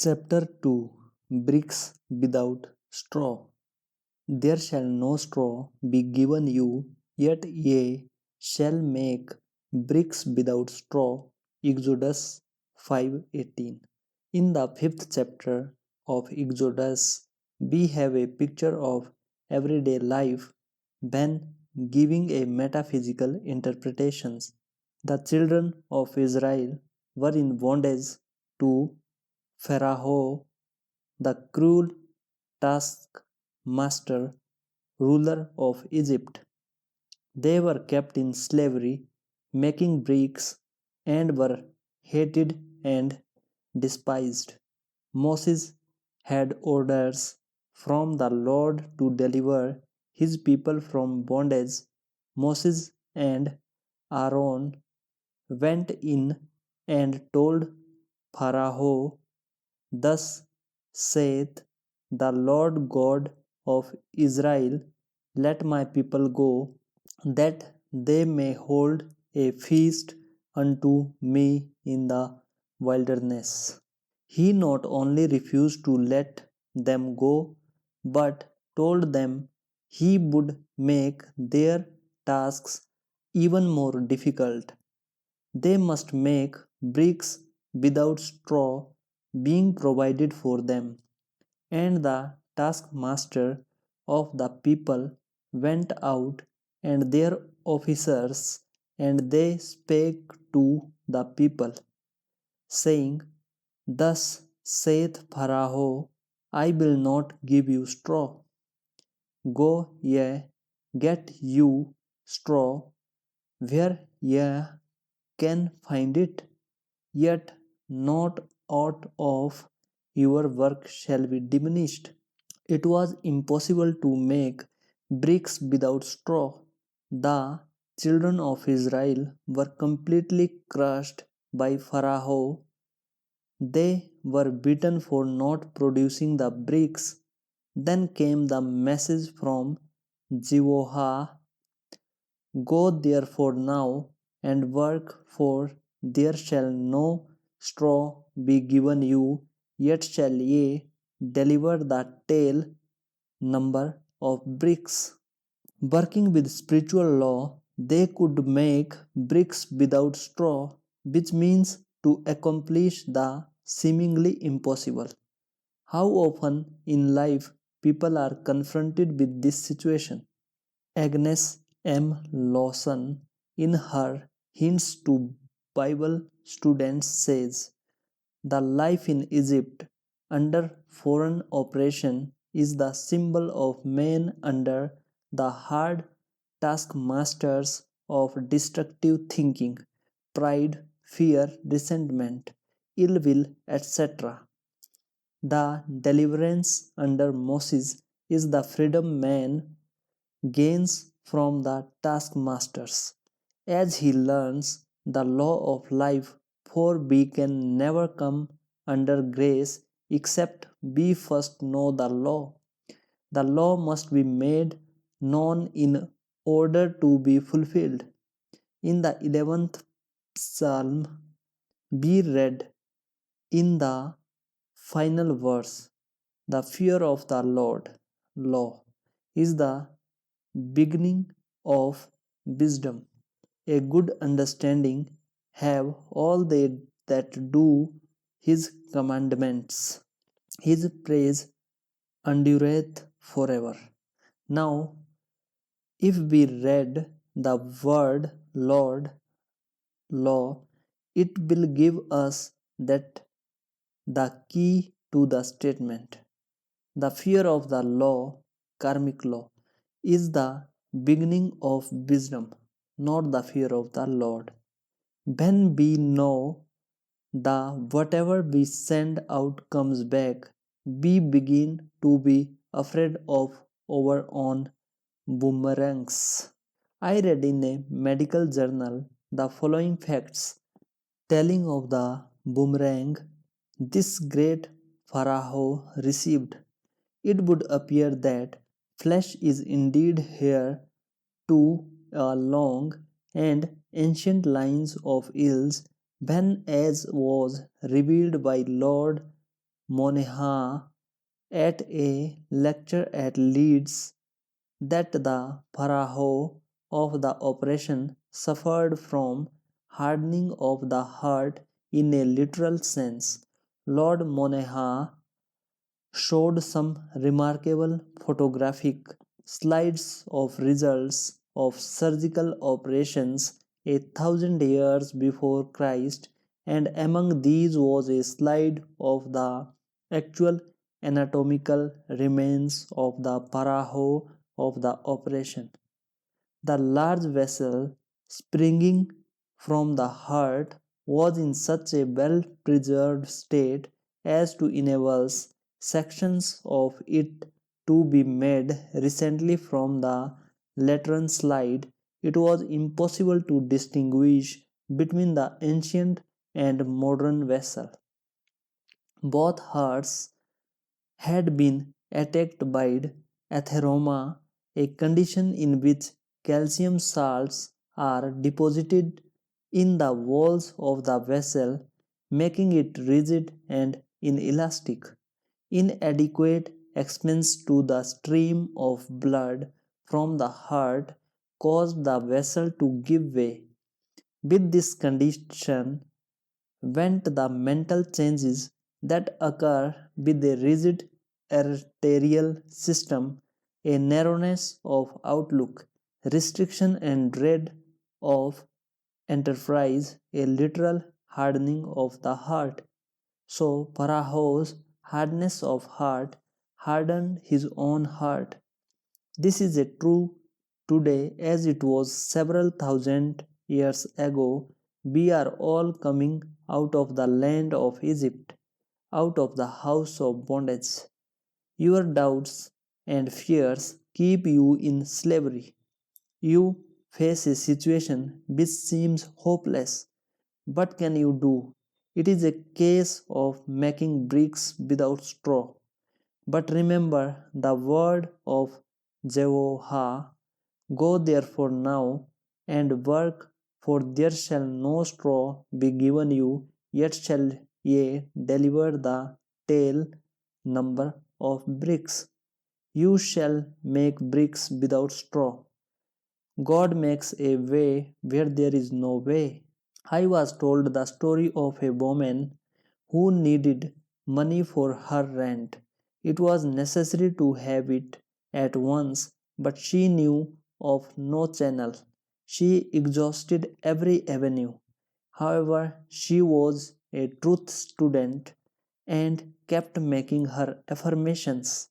Chapter 2 Bricks Without Straw. There shall no straw be given you, yet ye shall make bricks without straw. Exodus 5:18. In the fifth chapter of Exodus, we have a picture of everyday life when giving a metaphysical interpretations. The children of Israel were in bondage to Pharaoh, the cruel taskmaster, ruler of Egypt. They were kept in slavery, making bricks, and were hated and despised. Moses had orders from the Lord to deliver his people from bondage. Moses and Aaron went in and told Pharaoh, "Thus saith the Lord God of Israel, let my people go, that they may hold a feast unto me in the wilderness." He not only refused to let them go, but told them he would make their tasks even more difficult. They must make bricks without straw being provided for them. And the taskmaster of the people went out, and their officers, and they spake to the people, saying, "Thus saith Pharaoh, I will not give you straw. Go ye, get you straw where ye can find it, yet not aught of your work shall be diminished." It was impossible to make bricks without straw. The children of Israel were completely crushed by Pharaoh. They were beaten for not producing the bricks. Then came the message from Jehovah, "Go therefore now and work, for there shall no straw be given you, yet shall ye deliver the tale number of bricks." Working with spiritual law, they could make bricks without straw, which means to accomplish the seemingly impossible. How often in life people are confronted with this situation? Agnes M. Lawson, in her Hints to Bible Students, says, "The life in Egypt under foreign oppression is the symbol of men under the hard taskmasters of destructive thinking, pride, fear, resentment, ill will, etc. The deliverance under Moses is the freedom man gains from the taskmasters as he learns the law of life, for we can never come under grace except we first know the law. The law must be made known in order to be fulfilled. In the 11th Psalm, we read in the final verse, "The fear of the Lord, law, is the beginning of wisdom. A good understanding have all they that do his commandments. His praise endureth forever." Now, if we read the word Lord, law, it will give us that the key to the statement. The fear of the law, karmic law, is the beginning of wisdom, not the fear of the Lord. When we know the whatever we send out comes back, we begin to be afraid of our own boomerangs. I read in a medical journal the following facts telling of the boomerang this great Pharaoh received. It would appear that flesh is indeed hair to a long and ancient lines of ills, when as was revealed by Lord Moneha at a lecture at Leeds that the Pharaoh of the operation suffered from hardening of the heart in a literal sense. Lord Moneha showed some remarkable photographic slides of results of surgical operations 1,000 years before Christ, and among these was a slide of the actual anatomical remains of the paraho of the operation. The large vessel springing from the heart was in such a well preserved state as to enable sections of it to be made recently from the lateran slide. It was impossible to distinguish between the ancient and modern vessel. Both hearts had been attacked by atheroma, a condition in which calcium salts are deposited in the walls of the vessel, making it rigid and inelastic. Inadequate expense to the stream of blood from the heart caused the vessel to give way. With this condition, went the mental changes that occur with a rigid arterial system, a narrowness of outlook, restriction and dread of enterprise, a literal hardening of the heart. So Paraho's hardness of heart hardened his own heart. This is a true today as it was several thousand years ago. We are all coming out of the land of Egypt, out of the house of bondage. Your doubts and fears keep you in slavery. You face a situation which seems hopeless. What can you do? It is a case of making bricks without straw. But remember the word of Jehovah. Go therefore now and work, for there shall no straw be given you, yet shall ye deliver the tale number of bricks. You shall make bricks without straw. God makes a way where there is no way. I was told the story of a woman who needed money for her rent. It was necessary to have it at once, but she knew of no channel. She exhausted every avenue. However, she was a truth student and kept making her affirmations.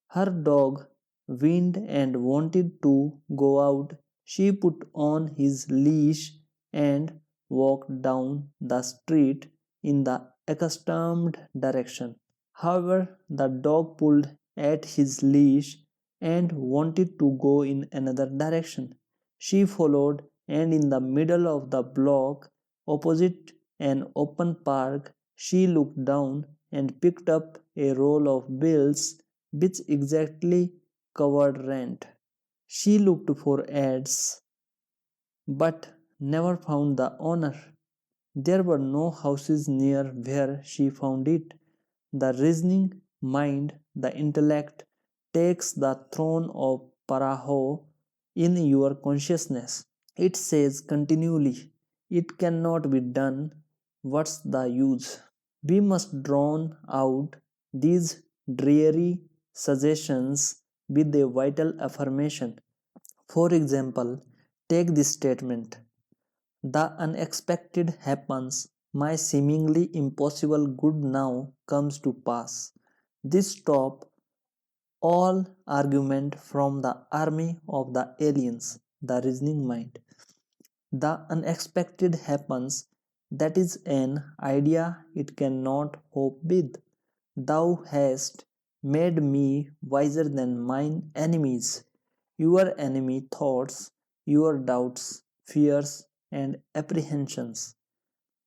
Her dog whined and wanted to go out. She put on his leash and walked down the street in the accustomed direction. However, the dog pulled at his leash and wanted to go in another direction. She followed, and in the middle of the block, opposite an open park, she looked down and picked up a roll of bills which exactly covered rent. She looked for ads but never found the owner. There were no houses near where she found it. The reasoning mind, the intellect, takes the throne of Paraho in your consciousness. It says continually, it cannot be done. What's the use? We must drown out these dreary suggestions with a vital affirmation. For example, take this statement: the unexpected happens, my seemingly impossible good now comes to pass. This stop all argument from the army of the aliens, the reasoning mind. The unexpected happens, that is an idea it cannot hope with. Thou hast made me wiser than mine enemies. Your enemy thoughts, your doubts, fears, and apprehensions.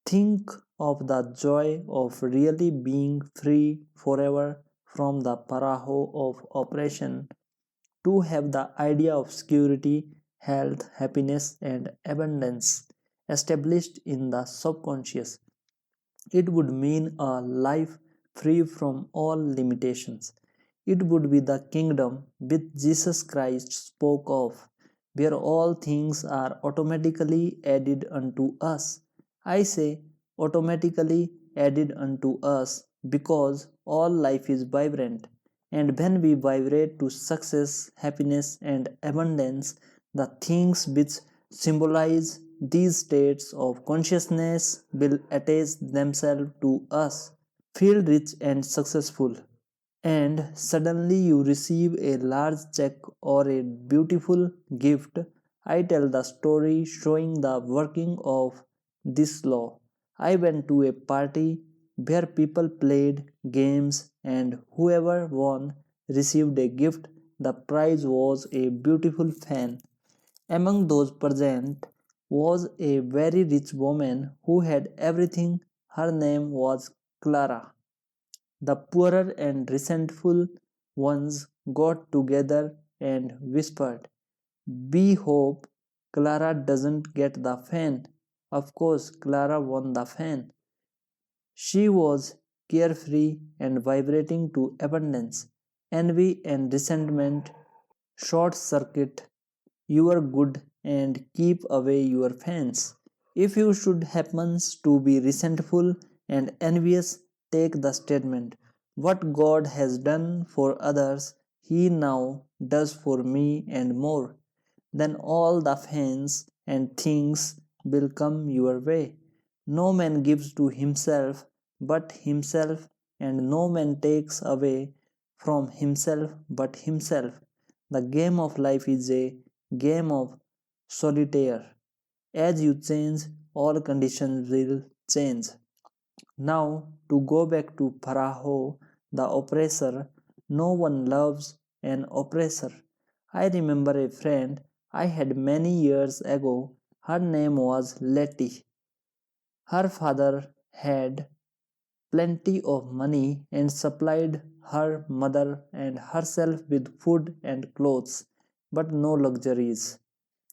Think of the joy of really being free forever from the paraho of oppression, to have the idea of security, health, happiness, and abundance established in the subconscious. It would mean a life free from all limitations. It would be the kingdom which Jesus Christ spoke of, where all things are automatically added unto us. I say automatically added unto us because all life is vibrant. And when we vibrate to success, happiness, and abundance, the things which symbolize these states of consciousness will attach themselves to us. Feel rich and successful, and suddenly you receive a large check or a beautiful gift. I tell the story showing the working of this law. I went to a party where people played games and whoever won received a gift. The prize was a beautiful fan. Among those present was a very rich woman who had everything. Her name was Clara. The poorer and resentful ones got together and whispered, "We hope Clara doesn't get the fan." Of course, Clara won the fan. She was carefree and vibrating to abundance. Envy and resentment short circuit your good and keep away your fans. If you should happens to be resentful and envious, take the statement, "What God has done for others, He now does for me and more." Then all the fans and things will come your way. No man gives to himself but himself, and no man takes away from himself but himself. The game of life is a game of solitaire. As you change, all conditions will change. Now, to go back to Pharaoh, the oppressor, no one loves an oppressor. I remember a friend I had many years ago. Her name was Letty. Her father had plenty of money and supplied her mother and herself with food and clothes, but no luxuries.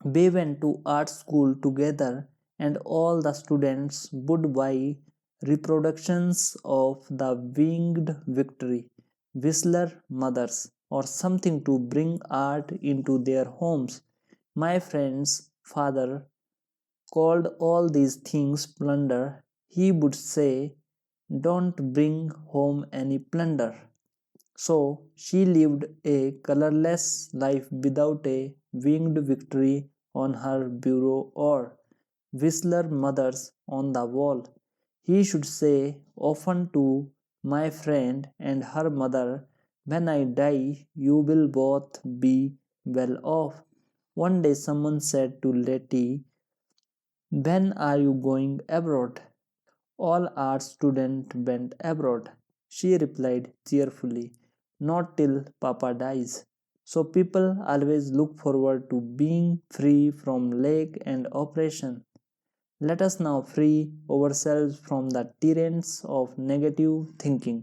We went to art school together, and all the students would buy reproductions of the Winged Victory, Whistler Mothers, or something to bring art into their homes. My friend's father called all these things plunder. He would say, "Don't bring home any plunder." So she lived a colorless life without a winged victory on her bureau or Whistler mothers on the wall. He should say often to my friend and her mother, "When I die, you will both be well off." One day someone said to Letty, "When are you going abroad?" "All art students went abroad," she replied cheerfully. "Not till Papa dies." So people always look forward to being free from lack and oppression. Let us now free ourselves from the tyrannies of negative thinking.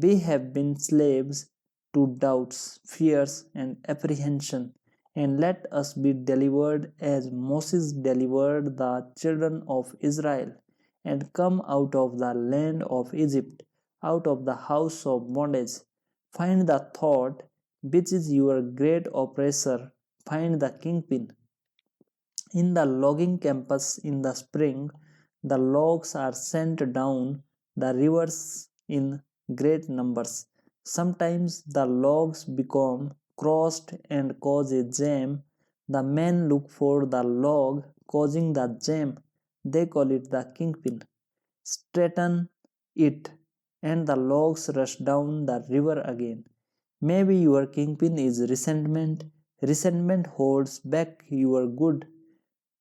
We have been slaves to doubts, fears, and apprehension, and let us be delivered as Moses delivered the children of Israel, and come out of the land of Egypt, out of the house of bondage. Find the thought which is your great oppressor, find the kingpin. In the logging campus in the spring, the logs are sent down the rivers in great numbers. Sometimes the logs become crossed and cause a jam. The men look for the log causing the jam. They call it the kingpin. Straighten it, and the logs rush down the river again. Maybe your kingpin is resentment. Resentment holds back your good.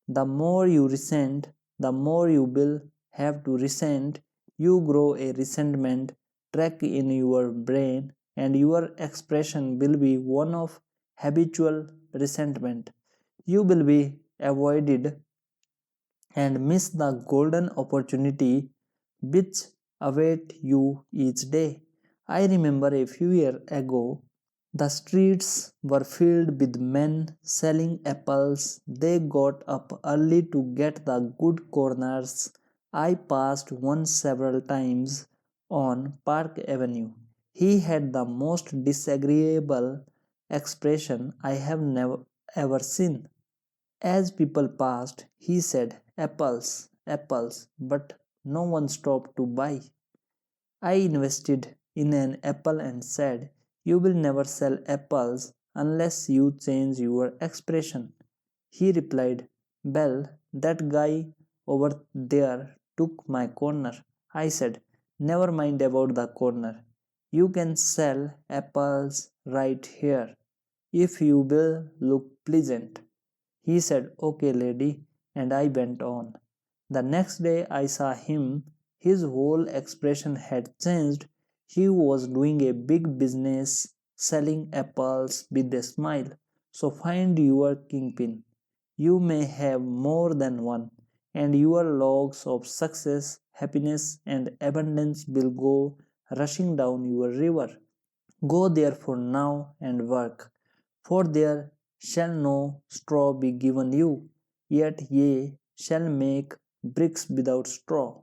The more you resent, the more you will have to resent. You grow a resentment track in your brain, and your expression will be one of habitual resentment. You will be avoided and miss the golden opportunity which await you each day. I remember a few years ago the streets were filled with men selling apples. They got up early to get the good corners. I passed one several times. on Park Avenue. He had the most disagreeable expression I have never ever seen. As people passed, he said, "Apples, apples," but no one stopped to buy. I invested in an apple and said, "You will never sell apples unless you change your expression." He replied, "Well, that guy over there took my corner." I said, "Never mind about the corner. You can sell apples right here if you will look pleasant." He said, "Okay, lady," and I went on. The next day I saw him. His whole expression had changed. He was doing a big business selling apples with a smile. So find your kingpin. You may have more than one, and your logs of success, happiness, and abundance will go rushing down your river. Go therefore now and work, for there shall no straw be given you, yet ye shall make bricks without straw.